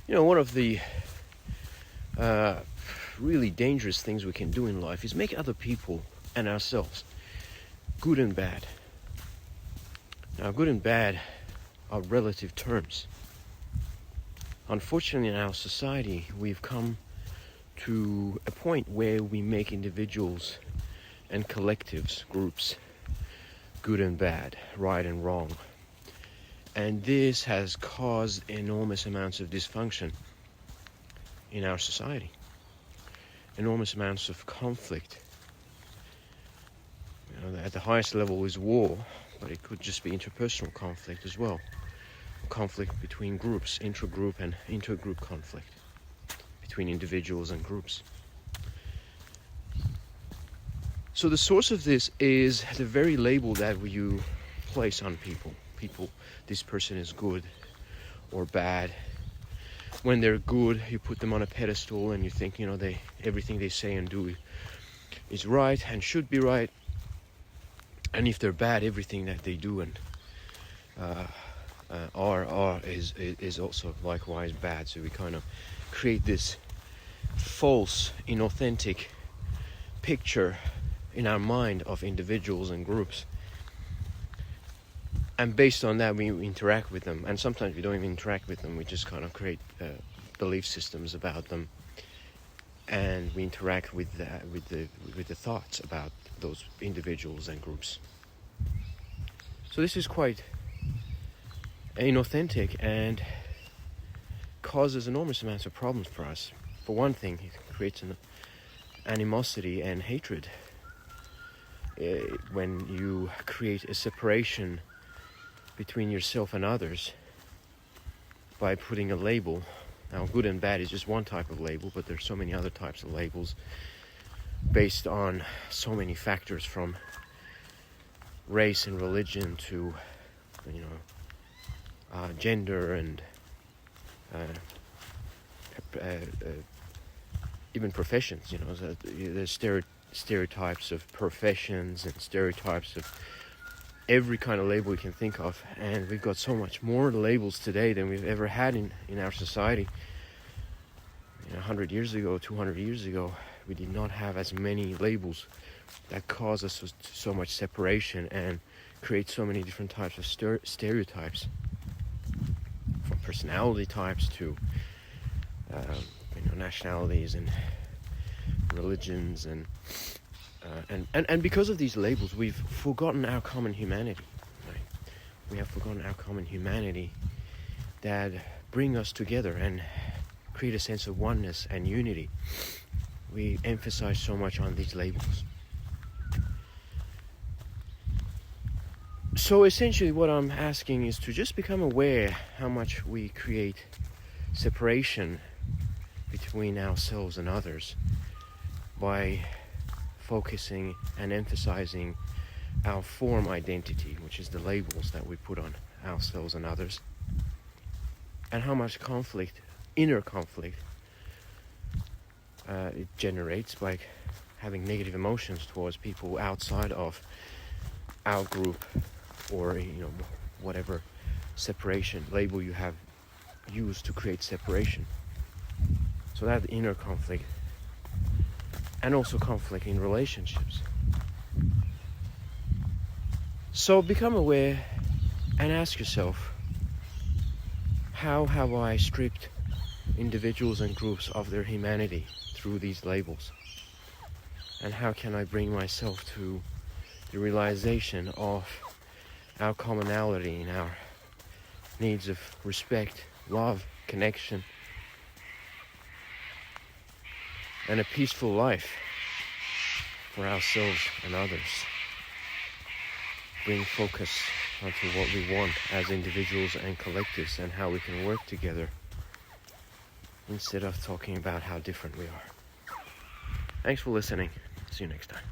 One of the uh, really dangerous things we can do in life is make other people and ourselves good and bad. Now, good and bad are relative terms. Unfortunately, in our society, we've come to a point where we make individuals and collectives, groups, good and bad, right and wrong. And this has caused enormous amounts of dysfunction in our society, enormous amounts of conflict. At the highest level is war, but it could just be interpersonal conflict as well. Conflict between groups, intra-group and intergroup conflict between individuals and groups. So the source of this is the very label that you place on people. This person is good or bad. When they're good, you put them on a pedestal and you think, everything they say and do is right and should be right. And if they're bad, everything that they do and is also likewise bad. So we kind of create this false, inauthentic picture in our mind of individuals and groups. And based on that, we interact with them. And sometimes we don't even interact with them. We just kind of create belief systems about them. And we interact with the thoughts about those individuals and groups. So this is quite inauthentic and causes enormous amounts of problems for us. For one thing, it creates an animosity and hatred. When you create a separation between yourself and others by putting a label. Now, good and bad is just one type of label, but there's so many other types of labels based on so many factors, from race and religion to gender and even professions. There's stereotypes of professions and stereotypes of every kind of label we can think of, and we've got so much more labels today than we've ever had in our society. 100 years ago, 200 years ago, we did not have as many labels that cause us so much separation and create so many different types of stereotypes, from personality types to nationalities and religions and because of these labels, we've forgotten our common humanity. Right? We have forgotten our common humanity that bring us together and create a sense of oneness and unity. We emphasize so much on these labels. So essentially what I'm asking is to just become aware how much we create separation between ourselves and others by focusing and emphasizing our form identity, which is the labels that we put on ourselves and others, and how much conflict, inner conflict, it generates by having negative emotions towards people outside of our group, or whatever separation label you have used to create separation. So that inner conflict, and also conflict in relationships. So become aware and ask yourself, how have I stripped individuals and groups of their humanity through these labels? And how can I bring myself to the realization of our commonality in our needs of respect, love, connection, and a peaceful life for ourselves and others. Bring focus onto what we want as individuals and collectives and how we can work together, instead of talking about how different we are. Thanks for listening. See you next time.